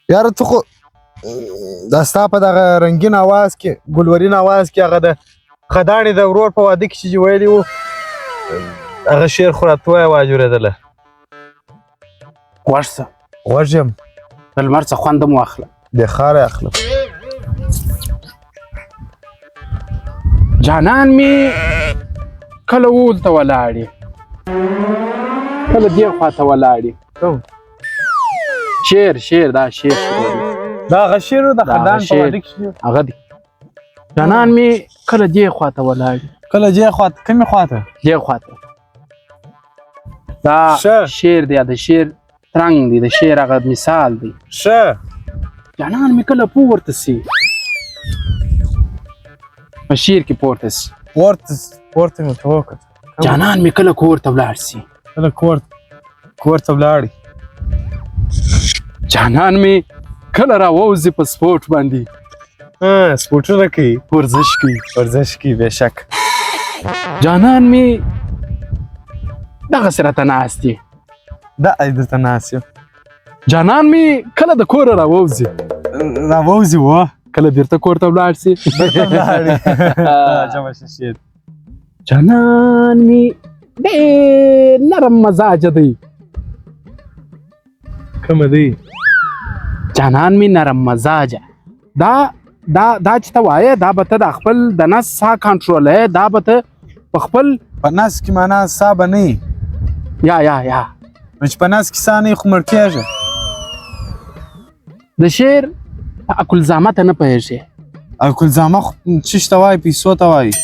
یاره ته خو دا ستا په دغه رنګین اواز کې ګلورین اواز کې هغه د خداڼې د ورور په واده کې چې ویلي وو هغه شعر خو راته وایه اواز اورېدله غوږ شه غوږ یم د لمر څخه خوند هم واخله بې خاره اخلم جانان مې کله اولته ولاړې کله دې خواته ولاړې شعر دا شعر دا هغه شعر و د خدان په واده کې هغه دی جانان مې کله دې خواته ولاړې کله دې خواته کومې خواته دې خواته دا شعر دی د شعر ترنګ دی د شعر هغه مثال دی ښه جانان مې کله پورته سي په شعر کې پورته سي پورته مې ته وکړه جانان مې کله کور ته ولاړ سي کله کور ته ولاړې جانان مې کله راووځي په سپورټ باندې سپورټونه کوي ورزش کوي بېشک جانان مې دغسې راته ناست دی دا درته ناست یم جانان مې کله د کوره راووځي وه کله بیرته کور ته ولاړ سي عجبه شعر جانان مې ډېر نرم مزاجه دی کومه دی جانان مې نرم مزاجه دا چې ته وایې دا به ته د خپل د نس ساه کنټرولوې دا به ته په خپل په نس کې معنا ساه به نه وي یا نو چې په نس کې ساه نه وي خو مړ کېږي د شعر اکلزامه ته نه پوهېږې اکلزامه خو چیش ته وایي پیسو ته وایي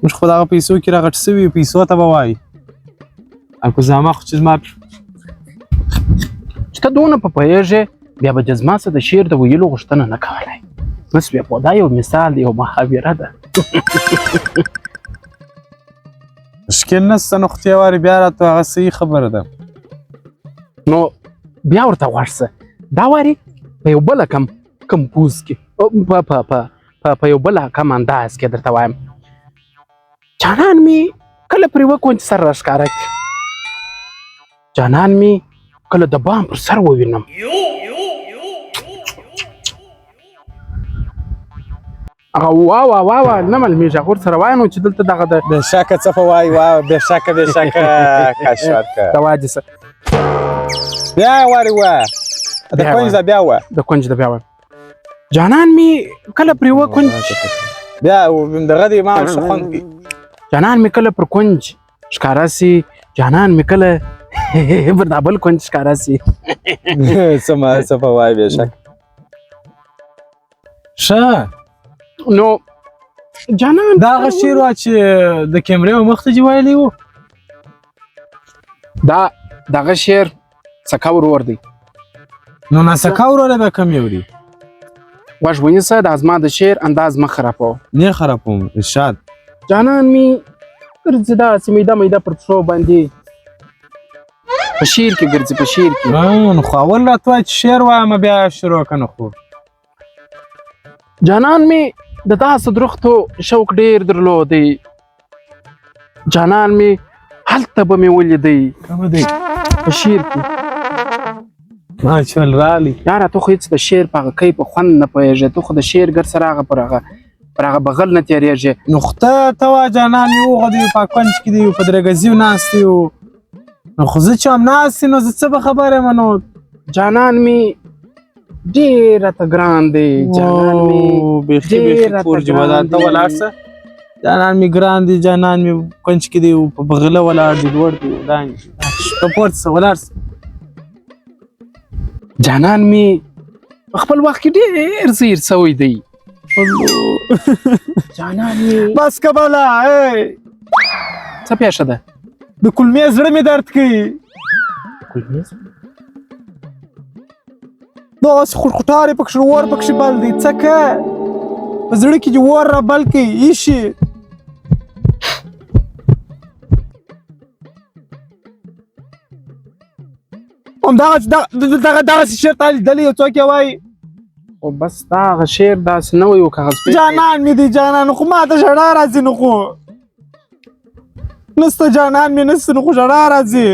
موږ خو دغه پیسو کې راغټ سوي پیسو ته به وایي اکلزامه خو چې زما چې ته دونه په پوهېږې بیا به د زما څه د شعر د ویلو غوښتنه نه کولی بس بیا دا یو مثال دی یو محاوره ده مشکل نشته نو خو ته وارې بیا راته هغه صحیح خبره ده نو بیا ورته غوږ شه دا وارې په یو بله کمپوز کې په یو بله کم انداز کې درته وایم جانان مې کله پرې وکونج سر راښکاره کړي جانان مې کله د بام پر سر ووینم هغه وا نه معلومېږي هغه ورسره وایه نو چې دلته دغه د بېشکه څه په وایي بېشکه کشورکه د واجې څه بیا یې وارې وایه د کونج د بیا وایه د کونج د بیا وایه جانان مې کله پرې وکونج بیا دغه دی ما ښه خوند کوي جانان مې کله پر کونج ښکاره سي جانان مې کله پر دا بل کونج ښکاره سي څه په وایي بېشک ښه نو جانان دا هغه شعر وه چې د کیمرې مخ ته چې ویلی وو دغه شعر سکه ورور دی نو ناسکه وروره به کم یو دی غوږ ونیسه دا زما د شعر انداز مه خرابوه نه خرابوم ارشاد جانان مې ګرځي داسې میده پر پښو باندې په شعر کې ګرځي په شعر کې نو خو اول راته وایه چې شعر وایم بیا شروع که نه خو جانان مې د داسې درختو شوق ډېر درلودی جانان مې هلته به مې ولیدی کومه دی په شعر کې ماشاءالله رالی یاره ته خو هېڅ د شعر په هغه کوي په خوند نه پوهېږې ته خو د شعر ګر سره هغه پر هغه بغل نه تېرېږې نو خو ته وا جانان مې وغه دی په کونج کې دی په درګزیو ناست دی نو خو زه چې هم ناست نو زه څه به خبره یم نو جانان مې ډېر راته ګران دی جانان مې بیخي پور جوړه ته ولاړ شه جانان مې ګران دی جانان مې کونج کې دی په بغله ولاړ دی لوړ دی ته پورته شه ولاړ شه جانان مې په خپل وخت کې ډېر زیر سوی دی جانان مې بس که بله څه پېښه ده د کلمې زړه مې درد کوي داسې خټارې پکښې اور پکښې بل دی څه که په زړه کې چې اور را بل کوي ایشي همدغسې شعر تا لیدلی یو څوک یې وایي خو بس دا هغه شعر داسې نه وي و کاغذ جانان مې دی جانان خو ما ته ژړا راځي نو خو نسته جانان مې نسته نو خو ژړا راځي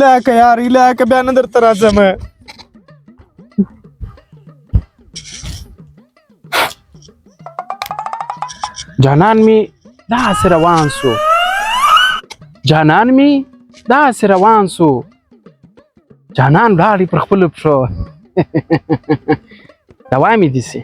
لکه یاري لکه بیا نه درته راځم جانان می داسې روان سو جانان ولاړې پر خپلو پښو دوا مې دسي